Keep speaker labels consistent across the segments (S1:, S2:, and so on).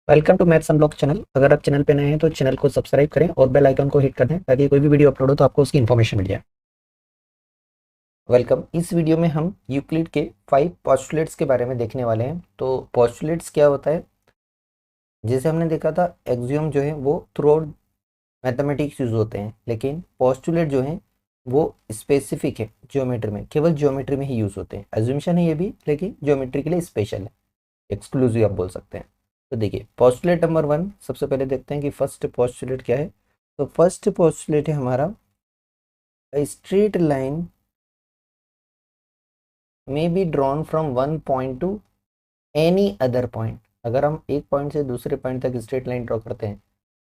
S1: Welcome to maths unblock channel. अगर आप channel पे नए हैं तो चैनल को सब्सक्राइब करें और बेल आइकन को हिट कर दें ताकि कोई भी वीडियो अपलोड हो तो आपको उसकी इन्फॉर्मेशन मिल जाए। वेलकम। इस वीडियो में हम यूक्लिड के 5 पोस्टुलेट्स के बारे में देखने वाले हैं। तो पोस्टुलेट्स क्या होता है, जैसे हमने देखा था एक्सियम जो है वो थ्रू आउट मैथमेटिक्स यूज होते हैं, लेकिन पोस्टुलेट जो है वो स्पेसिफिक है ज्योमेट्री में, केवल ज्योमेट्री में ही यूज होते हैं। एज्यूमेशन है ये भी, लेकिन ज्योमेट्री के लिए स्पेशल है, एक्सक्लूसिव आप बोल सकते हैं। तो देखिए पोस्टुलेट नंबर 1, सबसे पहले देखते हैं कि फर्स्ट पोस्टुलेट क्या है। तो फर्स्ट पोस्टुलेट है हमारा, स्ट्रेट लाइन में be drawn from one point two any other point. अगर हम एक पॉइंट से दूसरे पॉइंट तक स्ट्रेट लाइन ड्रॉ करते हैं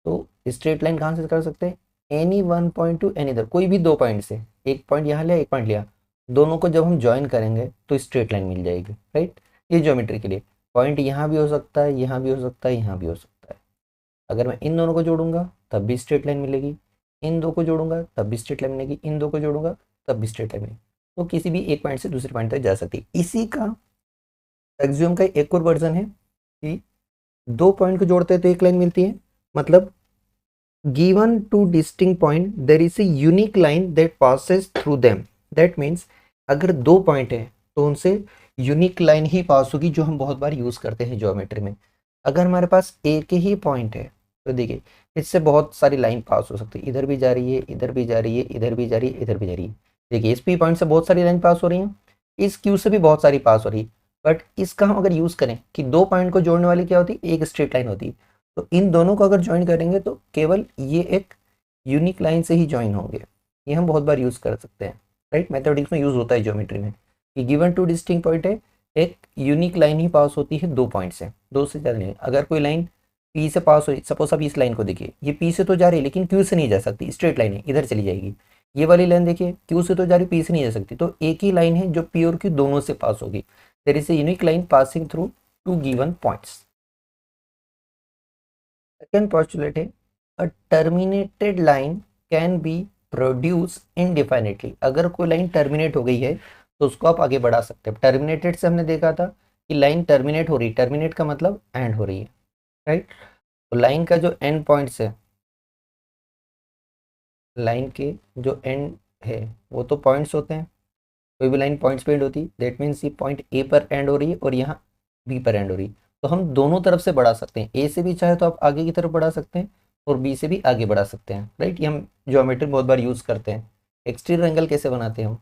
S1: तो स्ट्रेट लाइन कहाँ से कर सकते हैं, any one point two any other, कोई भी दो पॉइंट से, एक पॉइंट यहाँ लिया एक पॉइंट लिया, दोनों को जब हम ज्वाइन करेंगे तो स्ट्रेट लाइन मिल जाएगी, राइट। ये ज्योमेट्री के लिए पॉइंट यहाँ भी हो सकता है, यहाँ भी हो सकता है, यहाँ भी हो सकता है। अगर मैं इन दोनों को जोड़ूंगा तब भी स्ट्रेट लाइन मिलेगी, इन दो को जोड़ूंगा तब भी स्ट्रेट लाइन मिलेगी, इन दो को जोड़ूंगा तब भी स्ट्रेट लाइन मिलेगी। तो किसी भी एक पॉइंट से दूसरे पॉइंट तक जा सकती है। इसी का एक्सियम का एक और वर्जन है कि दो पॉइंट को जोड़ते हैं तो एक लाइन मिलती है। मतलब given two distinct point there is a unique line that passes through them. That means अगर दो पॉइंट है तो उनसे यूनिक लाइन ही पास होगी, जो हम बहुत बार यूज करते हैं ज्योमेट्री में। अगर हमारे पास एक ही पॉइंट है तो देखिए इससे बहुत सारी लाइन पास हो सकती है, इधर भी जा रही है, इधर भी जा रही है, इधर भी जा रही है, इधर भी जा रही है। देखिए इस पी पॉइंट से बहुत सारी लाइन पास हो रही है, इस क्यू से भी बहुत सारी पास हो रही है। बट इसका हम अगर यूज करें कि दो पॉइंट को जोड़ने वाली क्या होती है, एक स्ट्रेट लाइन होती है। तो इन दोनों को अगर ज्वाइन करेंगे तो केवल ये एक यूनिक लाइन से ही ज्वाइन होंगे। ये हम बहुत बार यूज कर सकते हैं, राइट। मैथमेटिक्स में यूज होता है ज्योमेट्री में कि गिवन टू डिस्टिंक्ट पॉइंट है, एक यूनिक लाइन ही पास होती है दो पॉइंट से, दो से ज़्यादा नहीं। अगर कोई लाइन पी से पास हो, सपोज आप इस लाइन को देखिए, ये पी से तो जा रही है लेकिन क्यू से नहीं जा सकती, स्ट्रेट लाइन है, इधर चली जाएगी। ये वाली लाइन देखिए क्यू से तो जा रही, पी से नहीं जा सकती, तो एक ही लाइन है जो पी और क्यू दोनों से पास होगी। There is a unique line passing through two given points. Second postulate है, a terminated line can be produce indefinitely. अगर कोई लाइन टर्मिनेट हो गई है तो उसको आप आगे बढ़ा सकते हैं। टर्मिनेटेड से हमने देखा था कि लाइन टर्मिनेट हो रही है, टर्मिनेट का मतलब एंड हो रही है, राइट। तो लाइन का जो एंड पॉइंट्स है, लाइन के जो एंड है वो तो पॉइंट्स होते हैं। कोई भी लाइन पॉइंट्स पे एंड होती है, दैट मीन्स ये पॉइंट ए पर एंड हो रही है और यहाँ बी पर एंड हो रही है। तो हम दोनों तरफ से बढ़ा सकते हैं, ए से भी चाहे तो आप आगे की तरफ बढ़ा सकते हैं और बी से भी आगे बढ़ा सकते हैं, राइट। ये हम ज्योमेट्री बहुत बार यूज करते हैं। एक्सटीरियर एंगल कैसे बनाते हैं हम,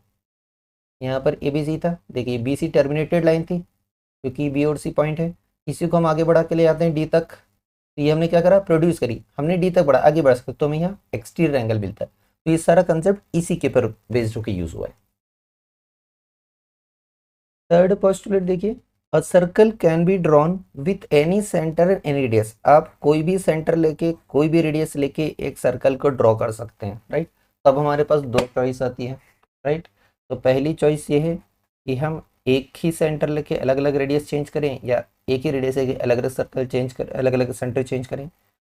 S1: यहाँ पर ए बी सी था, देखिए बी सी टर्मिनेटेड लाइन थी क्योंकि बी और सी पॉइंट है। इसी को हम आगे बढ़ा के ले जाते हैं डी तक, तो ये हमने क्या करा, प्रोड्यूस करी, हमने डी तक बढ़ा, आगे बढ़ा सकते तो हमें यहाँ एक्सटीरियर एंगल मिलता है। तो ये सारा कंसेप्ट इसी के पर बेस्ड होकर यूज हुआ है। थर्ड पोस्टुलेट देखिए, a circle can be drawn with any centre and any radius. आप कोई भी सेंटर लेके कोई भी रेडियस लेके एक सर्कल को ड्रॉ कर सकते हैं, राइट। तब हमारे पास दो चॉइस आती है, राइट। तो पहली चॉइस ये है कि हम एक ही सेंटर लेके अलग अलग रेडियस चेंज करें, या एक ही रेडियस लेके अलग अलग सर्कल चेंज कर, अलग अलग सेंटर चेंज करें।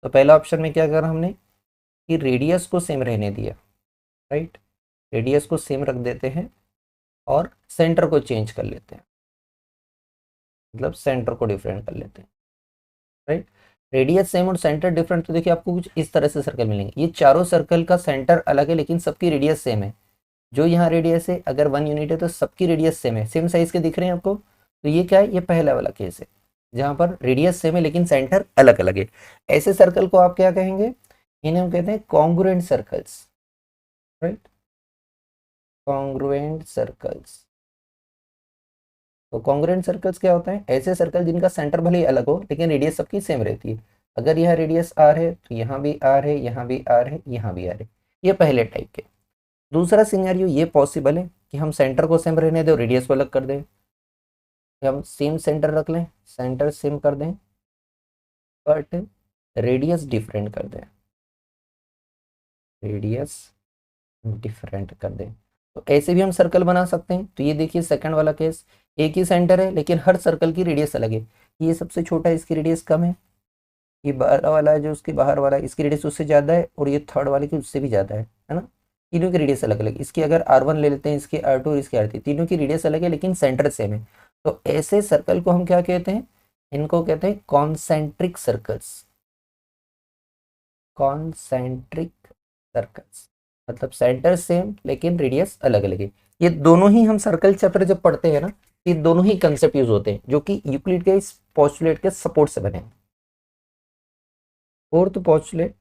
S1: तो पहला ऑप्शन में क्या करा हमने कि रेडियस को सेम रहने दिया, राइट। रेडियस को सेम रख देते हैं और सेंटर को चेंज कर लेते हैं, मतलब सेंटर को डिफरेंट कर लेते हैं, राइट। रेडियस सेम और सेंटर डिफरेंट, तो देखिए आपको कुछ इस तरह से सर्कल मिलेंगे। ये चारों सर्कल का सेंटर अलग है लेकिन सबकी रेडियस सेम है। जो यहाँ रेडियस है अगर 1 यूनिट है तो सबकी रेडियस सेम है, सेम साइज के दिख रहे हैं आपको। तो ये क्या है, ये पहला वाला केस है जहाँ पर रेडियस सेम है लेकिन सेंटर अलग अलग है। ऐसे सर्कल को आप क्या कहेंगे, इन्हें हम कहते हैं congruent circles, right. Congruent circles. तो कॉन्ग्रुएंट सर्कल्स क्या होता है, ऐसे सर्कल जिनका सेंटर भले ही अलग हो लेकिन रेडियस सबकी सेम रहती है। अगर यहाँ रेडियस आर है तो यहाँ भी आर है, यहाँ भी आर है, यहाँ भी आर है। ये पहले टाइप के। दूसरा सिनेरियो ये पॉसिबल है कि हम सेंटर को सेम रहने दें और रेडियस को अलग कर दें, हम सेम सेंटर रख लें, सेंटर सेम कर दें बट रेडियस डिफरेंट कर दें, रेडियस डिफरेंट कर दें। तो ऐसे भी हम सर्कल बना सकते हैं। तो ये देखिए सेकंड वाला केस, एक ही सेंटर है लेकिन हर सर्कल की रेडियस अलग है। ये सबसे छोटा है, इसकी रेडियस कम है। ये बाहर वाला है जो उसके बाहर वाला है, इसकी रेडियस उससे ज़्यादा है, और ये थर्ड वाले की उससे भी ज़्यादा है ना। तीनों की रेडियस अलग अलग, इसकी अगर R1 ले लेते हैं, इसकी R2 और इसकी R3, तीनों की रेडियस अलग है लेकिन सेंटर सेम है। तो ऐसे सर्कल को हम क्या कहते हैं, इनको कहते हैं कॉन्सेंट्रिक सर्कल्स। कॉन्सेंट्रिक सर्कल्स मतलब सेंटर सेम लेकिन रेडियस अलग अलग है। ये दोनों ही हम सर्कल चैप्टर जब पढ़ते हैं ना, ये दोनों ही कंसेप्ट यूज होते हैं जो कि यूक्लिड के इस पोस्टुलेट के सपोर्ट से बने हैं। फोर्थ पोस्टुलेट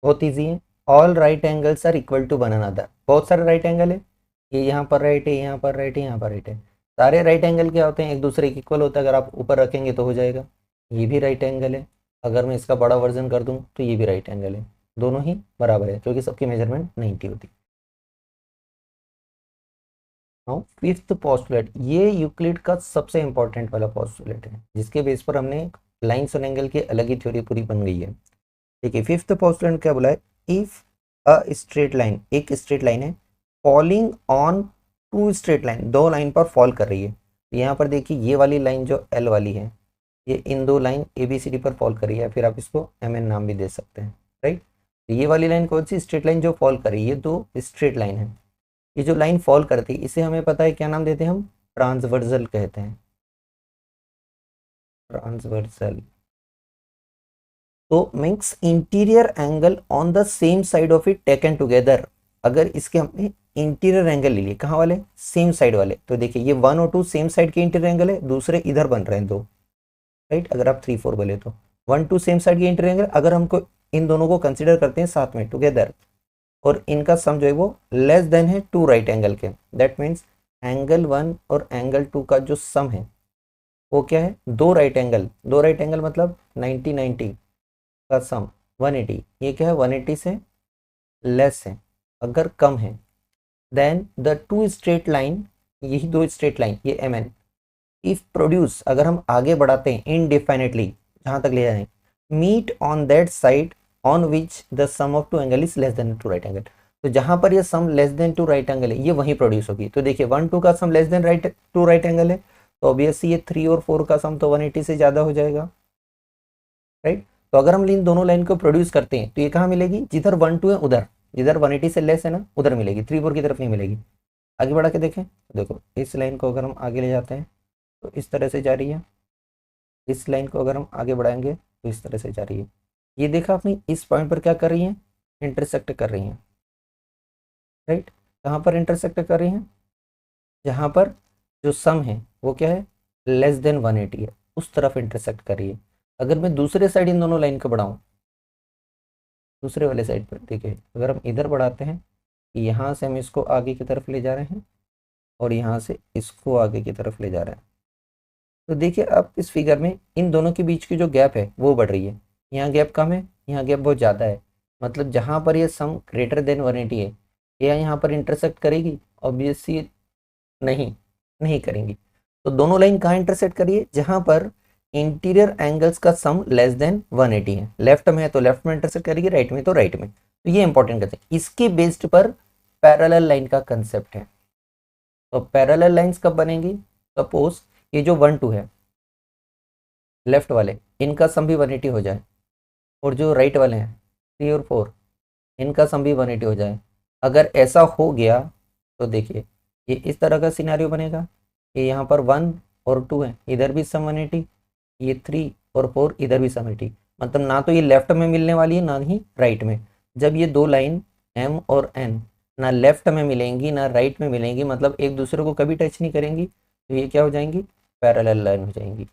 S1: बहुत इजी है। All right angles are equal to one another. बहुत सारे राइट एंगल है, ये यहाँ पर राइट है, यहाँ पर राइट है, यहाँ पर राइट है। सारे राइट एंगल क्या होते हैं, एक दूसरे के इक्वल होता है। अगर आप ऊपर रखेंगे तो हो जाएगा। ये भी राइट एंगल है, अगर मैं इसका बड़ा वर्जन कर दूं तो ये भी राइट एंगल है। दोनों ही बराबर है क्योंकि सबकी मेजरमेंट 90 होती। नाउ फिफ्थ पोस्टुलेट, ये यूक्लिड का सबसे इंपॉर्टेंट वाला पोस्टुलेट है जिसके बेस पर हमने लाइन्स और एंगल की अलग ही थ्योरी पूरी बन गई है। देखिए फिफ्थ पोस्टुलेट क्या बोला है, इफ अ स्ट्रेट लाइन, एक स्ट्रेट लाइन है, falling on two straight line, दो लाइन पर फॉल कर रही है। तो यहाँ पर देखिए ये वाली लाइन जो एल वाली है, ये इन दो line A B C D पर फॉल कर रही है, फिर आप इसको एम एन नाम भी दे सकते हैं, राइट। तो ये वाली लाइन कौन सी, स्ट्रेट लाइन जो फॉल कर रही है, ये दो स्ट्रेट लाइन है। ये जो लाइन फॉल करती है इसे हमें पता है क्या नाम देते हैं हम, ट्रांसवर्सल कहते हैं, ट्रांसवर्सल। तो means interior angle on the same side of it taken together. अगर इसके हमने इंटीरियर एंगल ले लिए, कहाँ वाले, सेम साइड वाले, तो देखिए ये 1 और 2 सेम साइड के इंटीरियर एंगल है, दूसरे इधर बन रहे हैं दो, राइट। अगर आप 3 4 बोले तो 1 2 सेम साइड के इंटीरियर एंगल, अगर हमको इन दोनों को कंसिडर करते हैं साथ में टुगेदर, और इनका सम जो है वो लेस देन है 2 राइट एंगल के, दैट मीन्स एंगल 1 और एंगल 2 का जो सम है वो क्या है, दो राइट एंगल। दो राइट एंगल मतलब 90 90 का सम 180, ये क्या है 180 से लेस है, अगर कम है, then the two straight line, यही दो स्ट्रेट लाइन ये एम एन, इफ प्रोड्यूस, अगर हम आगे बढ़ाते हैं इनडिफाइनेटली जहां तक ले जाएं, meet on that side on which the sum of two angle is less than two right angle. तो जहां पर ये sum less than two right angle है ये वहीं प्रोड्यूस होगी। तो देखिए 1 2 का sum less than right two right angle है, तो ऑब्वियसली ये 3 और 4 का सम तो 180 से ज्यादा हो जाएगा, राइट। तो अगर हम इन दोनों लाइन को प्रोड्यूस करते हैं तो ये कहाँ मिलेगी, जिधर 1 2 है उधर, जिधर 180 से लेस है ना उधर मिलेगी, 3 4 की तरफ नहीं मिलेगी। आगे बढ़ा के देखें, देखो इस लाइन को अगर हम आगे ले जाते हैं तो इस तरह से जा रही है, इस लाइन को अगर हम आगे बढ़ाएंगे तो इस तरह से जा रही है। ये देखा आपने, इस पॉइंट पर क्या कर रही है, इंटरसेक्ट कर रही हैं, राइट। कहाँ पर इंटरसेक्ट कर रही हैं, जहाँ पर जो सम है वो क्या है, लेस देन 180 है, उस तरफ इंटरसेक्ट कर रही है। अगर मैं दूसरे साइड इन दोनों लाइन को बढ़ाऊँ, दूसरे वाले साइड पर देखिए, अगर हम इधर बढ़ाते हैं, यहाँ से हम इसको आगे की तरफ ले जा रहे हैं और यहाँ से इसको आगे की तरफ ले जा रहे हैं, तो देखिए अब इस फिगर में इन दोनों के बीच की जो गैप है वो बढ़ रही है। यहाँ गैप कम है, यहाँ गैप बहुत ज़्यादा है, मतलब जहाँ पर ये सम ग्रेटर देन 180 है, या यहाँ पर इंटरसेक्ट करेगी, ऑब्वियसली नहीं, नहीं करेंगी। तो दोनों लाइन कहाँ इंटरसेक्ट करिए, जहाँ पर इंटीरियर एंगल्स का सम लेस देन 180 है। लेफ्ट में है तो लेफ्ट में इंटरसेक्ट करेगी, राइट में तो राइट में। तो ये इंपॉर्टेंट करते हैं, इसके बेस्ड पर पैरेलल लाइन का कंसेप्ट है। तो पैरेलल लाइंस कब बनेंगी, सपोज ये जो 1 2 है लेफ्ट वाले, इनका सम भी 180 हो जाए, और जो राइट वाले हैं 3 और 4 इनका सम भी 180 हो जाए। अगर ऐसा हो गया तो देखिए ये इस तरह का सिनेरियो बनेगा, ये यहाँ पर 1 और 2 है, इधर भी सम 180, ये 3 और 4 इधर भी सम 180, मतलब ना तो ये लेफ्ट में मिलने वाली है ना ही राइट में। जब ये दो लाइन एम और एन ना लेफ्ट में मिलेंगी ना राइट में मिलेंगी, मतलब एक दूसरे को कभी टच नहीं करेंगी, तो ये क्या हो जाएंगी, पैरेलल लाइन हो जाएंगी।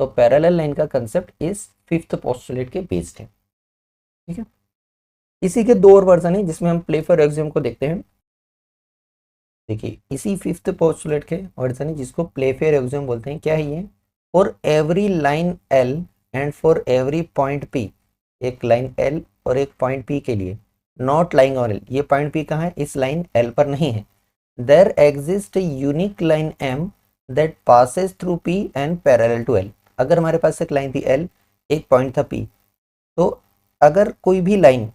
S1: तो पैरेलल लाइन का कंसेप्ट इस फिफ्थ पोस्टुलेट के बेस्ड है, ठीक है। इसी के दो और वर्जन है जिसमें हम प्ले फॉर एग्जाम को देखते हैं। देखिए इसी फिफ्थ पोस्टुलेट के वर्जन है जिसको प्ले फॉर एग्जाम बोलते हैं। क्या है ये, for every line L and for every point P, एक लाइन एल और एक पॉइंट पी के लिए, नॉट लाइंग ऑन एल, ये पॉइंट पी कहाँ है, इस लाइन एल पर नहीं है, there exist unique line M that passes through P and parallel to L. अगर हमारे पास एक लाइन थी एल, एक पॉइंट था पी, तो अगर कोई भी लाइन,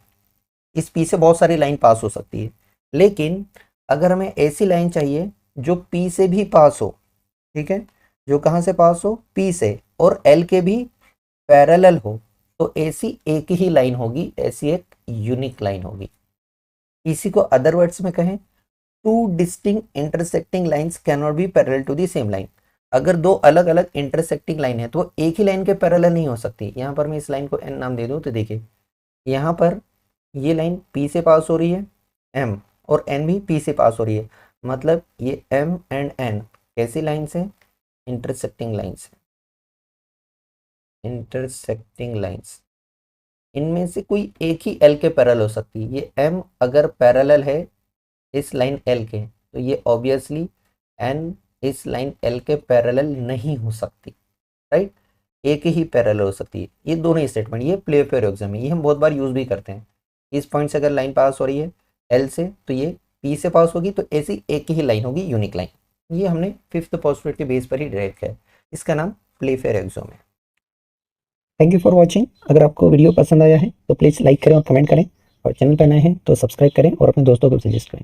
S1: इस पी से बहुत सारी लाइन पास हो सकती है, लेकिन अगर हमें ऐसी लाइन चाहिए जो पी से भी पास हो, ठीक है, जो कहाँ से पास हो, पी से, और एल के भी पैरेलल हो, तो ऐसी एक ही लाइन होगी, ऐसी एक यूनिक लाइन होगी। इसी को अदर वर्ड्स में कहें, two distinct intersecting lines can not be parallel to the same line. अगर दो अलग अलग इंटरसेक्टिंग लाइन है तो वो एक ही लाइन के पैरेलल नहीं हो सकती। यहाँ पर मैं इस लाइन को एन नाम दे दूँ तो देखिए यहाँ पर ये लाइन पी से पास हो रही है एम, और एन भी पी से पास हो रही है, मतलब ये एम एंड एन कैसी लाइन से, इंटरसेक्टिंग लाइन से, इंटरसेक्टिंग लाइंस। इनमें से कोई एक ही एल के पैरेलल हो सकती है। ये एम अगर पैरेलल है इस लाइन एल के तो ये ऑब्वियसली एन इस लाइन एल के पैरेलल नहीं हो सकती, राइट। एक ही पैरेलल हो सकती है। ये दोनों स्टेटमेंट, ये प्लेफेरोग्राम है, ये हम बहुत बार यूज भी करते हैं। इस पॉइंट से अगर लाइन पास हो रही है एल से तो ये पी से पास होगी, तो ऐसी एक ही लाइन होगी, यूनिक लाइन। ये हमने फिफ्थ पोस्टुलेट के बेस पर ही डिराइव किया है। इसका नाम प्लेफेरोग्राम है। Thank you for watching. अगर आपको वीडियो पसंद आया है तो प्लीज़ लाइक करें और कमेंट करें, और चैनल पर नए हैं तो सब्सक्राइब करें और अपने दोस्तों को सजेस्ट करें।